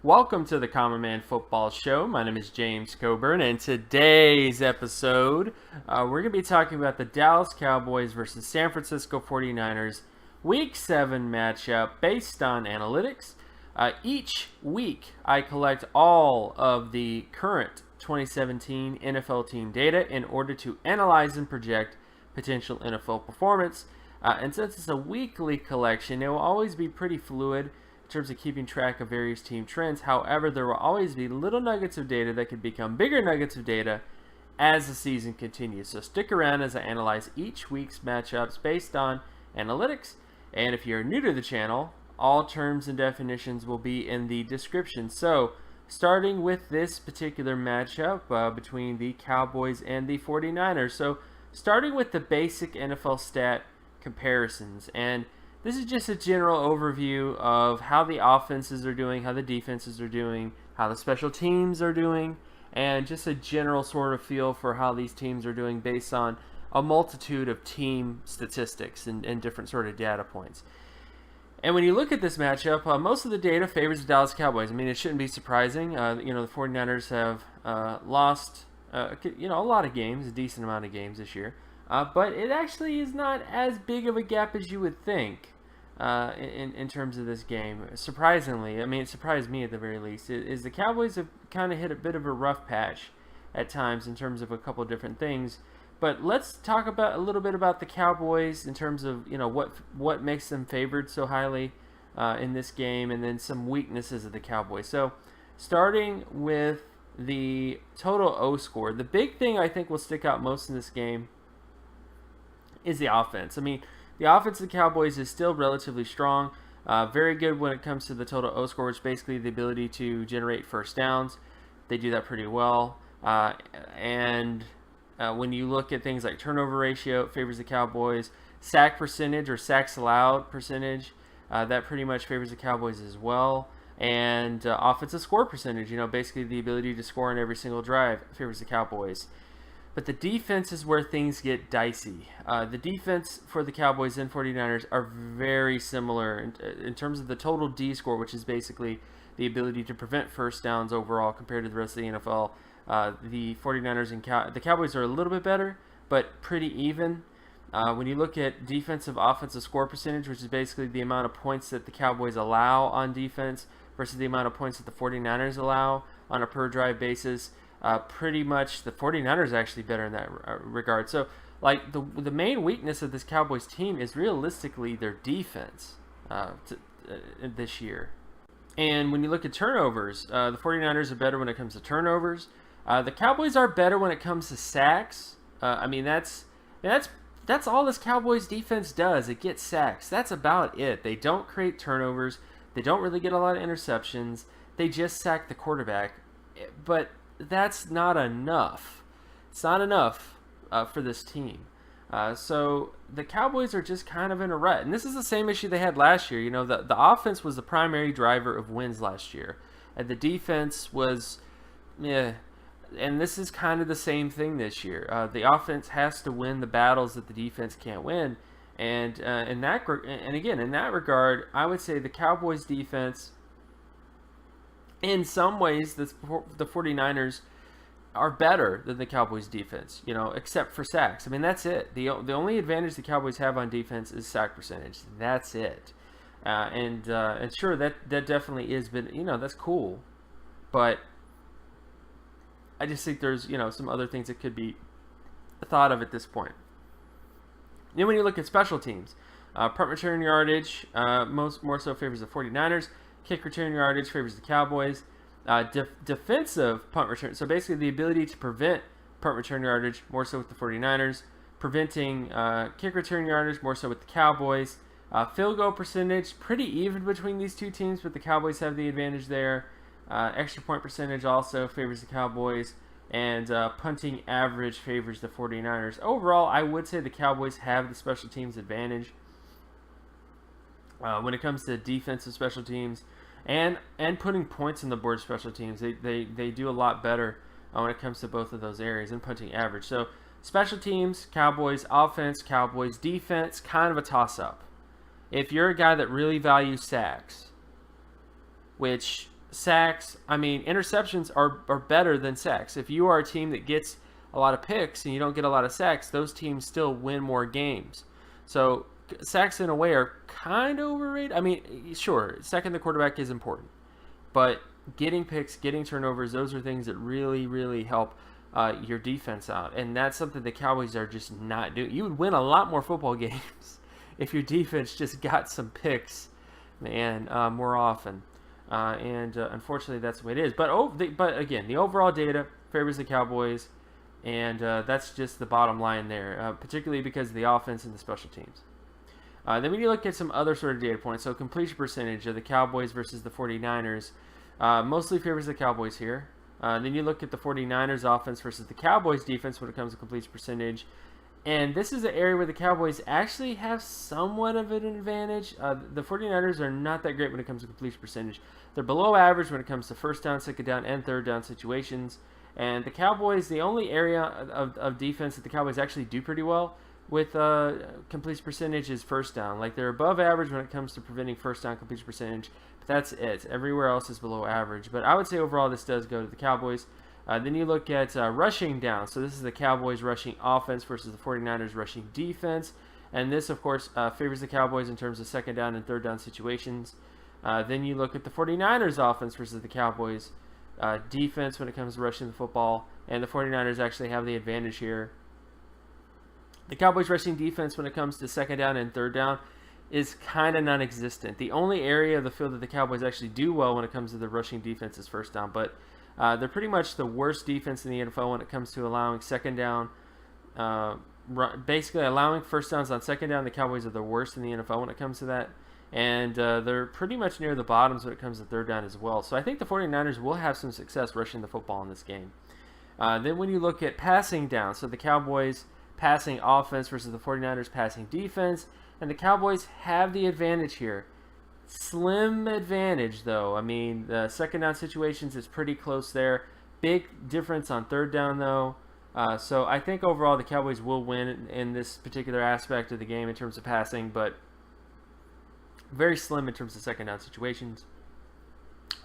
Welcome to the Common Man Football Show. My name is James Coburn, and today's episode, we're going to be talking about the Dallas Cowboys versus San Francisco 49ers Week 7 matchup based on analytics. Each week, I collect all of the current 2017 NFL team data in order to analyze and project potential NFL performance. And since it's a weekly collection, it will always be pretty fluid in terms of keeping track of various team trends. However, there will always be little nuggets of data that could become bigger nuggets of data as the season continues. So stick around as I analyze each week's matchups based on analytics. And if you're new to the channel, all terms and definitions will be in the description. So starting with this particular matchup between the Cowboys and the 49ers. So starting with the basic NFL stat comparisons, and this is just a general overview of how the offenses are doing, how the defenses are doing, how the special teams are doing, and just a general sort of feel for how these teams are doing based on a multitude of team statistics and different sort of data points. And when you look at this matchup, most of the data favors the Dallas Cowboys. I mean, it shouldn't be surprising. The 49ers have lost a lot of games, a decent amount of games this year. But it actually is not as big of a gap as you would think in terms of this game. Surprisingly, I mean, it surprised me at the very least, is the Cowboys have kind of hit a bit of a rough patch at times in terms of a couple of different things. But let's talk about a little bit about the Cowboys in terms of what makes them favored so highly in this game, and then some weaknesses of the Cowboys. So starting with the total O score, the big thing I think will stick out most in this game is the offense. I mean, the offense of the Cowboys is still relatively strong, very good when it comes to the total O score, which is basically the ability to generate first downs. They do that pretty well. When you look at things like turnover ratio, it favors the Cowboys. Sack percentage or sacks allowed percentage, that pretty much favors the Cowboys as well. And offensive score percentage, basically the ability to score on every single drive, favors the Cowboys. But the defense is where things get dicey. The defense for the Cowboys and 49ers are very similar in terms of the total D score, which is basically the ability to prevent first downs overall compared to the rest of the NFL. The 49ers and the Cowboys are a little bit better, but pretty even. When you look at defensive offensive score percentage, which is basically the amount of points that the Cowboys allow on defense versus the amount of points that the 49ers allow on a per drive basis, pretty much the 49ers are actually better in that regard. So, like, the main weakness of this Cowboys team is realistically their defense this year. And when you look at turnovers, the 49ers are better when it comes to turnovers. The Cowboys are better when it comes to sacks. That's all this Cowboys defense does. It gets sacks. That's about it. They don't create turnovers. They don't really get a lot of interceptions. They just sack the quarterback. But that's not enough. It's not enough for this team. So the Cowboys are just kind of in a rut. And this is the same issue they had last year. The offense was the primary driver of wins last year. And the defense was, and this is kind of the same thing this year. The offense has to win the battles that the defense can't win. And in that regard, I would say the Cowboys defense, in some ways, the 49ers are better than the Cowboys defense, except for sacks. I mean, that's it. The only advantage the Cowboys have on defense is sack percentage. That's it. And sure, that definitely is, but that's cool. But I just think there's some other things that could be thought of at this point. Then when you look at special teams, punt return yardage more so favors the 49ers. Kick return yardage favors the Cowboys. Defensive punt return, so basically the ability to prevent punt return yardage, more so with the 49ers. Preventing kick return yardage, more so with the Cowboys. Field goal percentage, pretty even between these two teams, but the Cowboys have the advantage there. Extra point percentage also favors the Cowboys. And punting average favors the 49ers. Overall, I would say the Cowboys have the special teams advantage. When it comes to defensive special teams and putting points on the board special teams, they do a lot better when it comes to both of those areas, and punting average. So special teams, Cowboys offense, Cowboys defense, kind of a toss-up. If you're a guy that really values sacks, which sacks, I mean, interceptions are better than sacks. If you are a team that gets a lot of picks and you don't get a lot of sacks, those teams still win more games. So sacks in a way are kind of overrated. I mean, sure, sacking the quarterback is important, but getting picks, getting turnovers, those are things that really, really help your defense out. And that's something the Cowboys are just not doing. You would win a lot more football games if your defense just got some picks, man, more often. Unfortunately, that's the way it is. But again, the overall data favors the Cowboys, and that's just the bottom line there, particularly because of the offense and the special teams. Then when you look at some other sort of data points, so completion percentage of the Cowboys versus the 49ers, mostly favors the Cowboys here. Then you look at the 49ers offense versus the Cowboys defense when it comes to completion percentage. And this is an area where the Cowboys actually have somewhat of an advantage. The 49ers are not that great when it comes to completion percentage. They're below average when it comes to first down, second down, and third down situations. And the Cowboys, the only area of defense that the Cowboys actually do pretty well with completion percentage is first down. Like, they're above average when it comes to preventing first down completion percentage. But that's it. Everywhere else is below average. But I would say overall this does go to the Cowboys. Then you look at rushing down. So this is the Cowboys rushing offense versus the 49ers rushing defense. And this, of course, favors the Cowboys in terms of second down and third down situations. Then you look at the 49ers offense versus the Cowboys defense when it comes to rushing the football. And the 49ers actually have the advantage here. The Cowboys rushing defense when it comes to second down and third down is kind of non-existent. The only area of the field that the Cowboys actually do well when it comes to the rushing defense is first down. But they're pretty much the worst defense in the NFL when it comes to allowing second down. Basically, allowing first downs on second down, the Cowboys are the worst in the NFL when it comes to that. And they're pretty much near the bottoms when it comes to third down as well. So I think the 49ers will have some success rushing the football in this game. Then when you look at passing down, so the Cowboys passing offense versus the 49ers passing defense, and the Cowboys have the advantage here. Slim advantage, though. I mean, the second down situations is pretty close there. Big difference on third down, though. So I think overall the Cowboys will win in this particular aspect of the game in terms of passing, but very slim in terms of second down situations.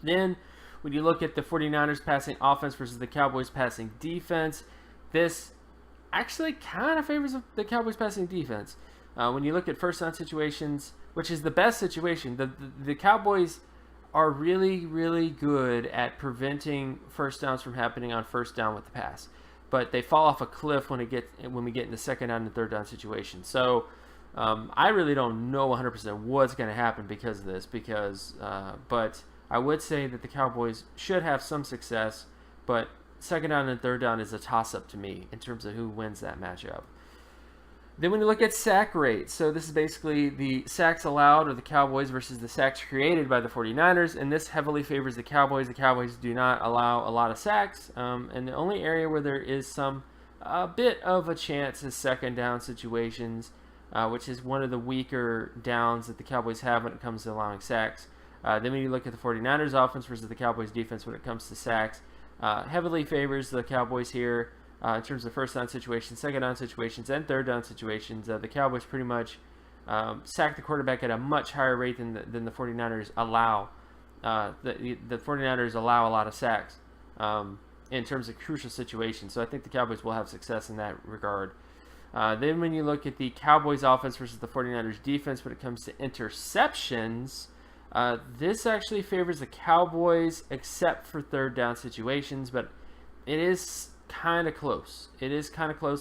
Then when you look at the 49ers passing offense versus the Cowboys passing defense, this actually kind of favors the Cowboys passing defense. When you look at first down situations, which is the best situation, the Cowboys are really, really good at preventing first downs from happening on first down with the pass. But they fall off a cliff when we get into second down and third down situations. So I really don't know 100% what's going to happen because of this. But I would say that the Cowboys should have some success. But second down and third down is a toss-up to me in terms of who wins that matchup. Then when you look at sack rate, so this is basically the sacks allowed of the Cowboys versus the sacks created by the 49ers, and this heavily favors the Cowboys. The Cowboys do not allow a lot of sacks, and the only area where there is a bit of a chance is second down situations, which is one of the weaker downs that the Cowboys have when it comes to allowing sacks. Then when you look at the 49ers offense versus the Cowboys defense when it comes to sacks, heavily favors the Cowboys here. In terms of first down situations, second down situations, and third down situations, the Cowboys pretty much sack the quarterback at a much higher rate than the 49ers allow. The 49ers allow a lot of sacks in terms of crucial situations. So I think the Cowboys will have success in that regard. Then when you look at the Cowboys offense versus the 49ers defense when it comes to interceptions, this actually favors the Cowboys except for third down situations, but it is kind of close.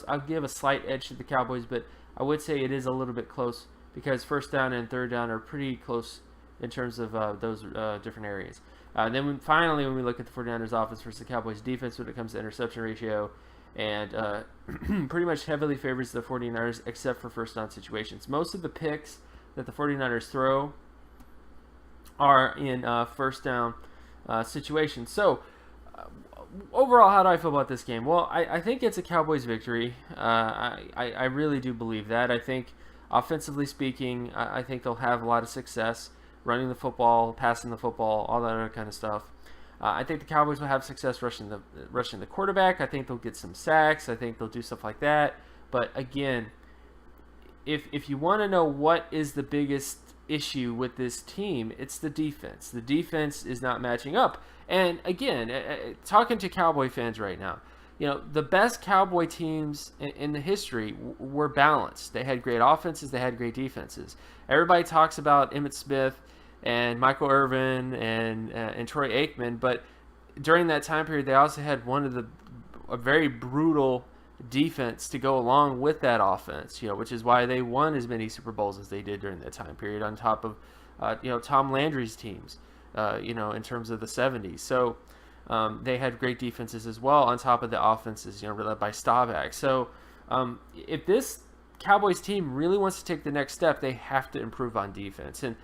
I'll give a slight edge to the Cowboys, but I would say it is a little bit close because first down and third down are pretty close in terms of those different areas. Then finally, when we look at the 49ers offense versus the Cowboys defense when it comes to interception ratio, and pretty much heavily favors the 49ers except for first down situations. Most of the picks that the 49ers throw are in first down situations. So overall, how do I feel about this game? Well, I think it's a Cowboys victory. I really do believe that. I think, offensively speaking, I think they'll have a lot of success running the football, passing the football, all that other kind of stuff. I think the Cowboys will have success rushing the quarterback. I think they'll get some sacks. I think they'll do stuff like that. But again, if you want to know what is the biggest issue with this team. It's the defense. The defense is not matching up. And again, talking to Cowboy fans right now, the best Cowboy teams in the history were balanced. They had great offenses. They had great defenses. Everybody talks about Emmitt Smith and Michael Irvin and Troy Aikman, but during that time period, they also had a very brutal defense to go along with that offense, which is why they won as many Super Bowls as they did during that time period, on top of, Tom Landry's teams, in terms of the 70s. So they had great defenses as well, on top of the offenses, led by Staubach. So if this Cowboys team really wants to take the next step, they have to improve on defense. And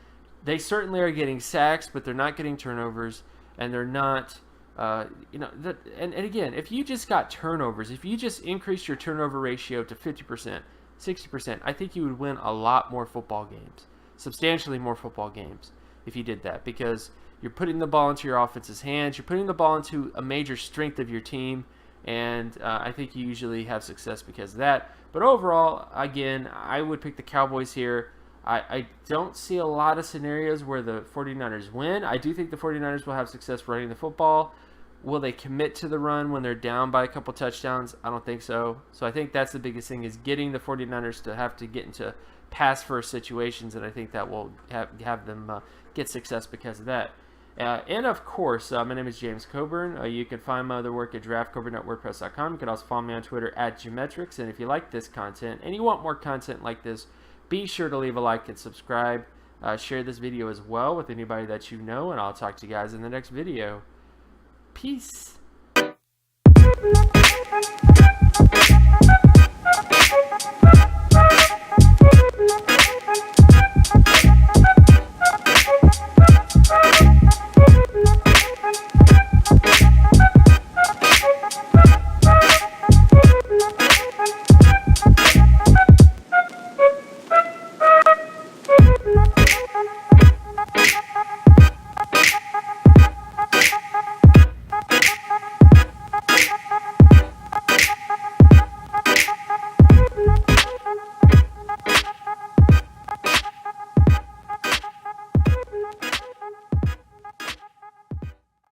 they certainly are getting sacks, but they're not getting turnovers, and they're not... and again, if you just got turnovers, if you just increased your turnover ratio to 50%, 60%, I think you would win a lot more football games, substantially more football games, if you did that, because you're putting the ball into your offense's hands, you're putting the ball into a major strength of your team, and I think you usually have success because of that. But overall, again, I would pick the Cowboys here. I don't see a lot of scenarios where the 49ers win. I do think the 49ers will have success running the football. Will they commit to the run when they're down by a couple touchdowns? I don't think so. So I think that's the biggest thing, is getting the 49ers to have to get into pass-first situations, and I think that will have them get success because of that. And of course, my name is James Coburn. You can find my other work at draftcoburn.wordpress.com. You can also follow me on Twitter at Geometrics. And if you like this content and you want more content like this, be sure to leave a like and subscribe. Share this video as well with anybody that you know, and I'll talk to you guys in the next video. Peace.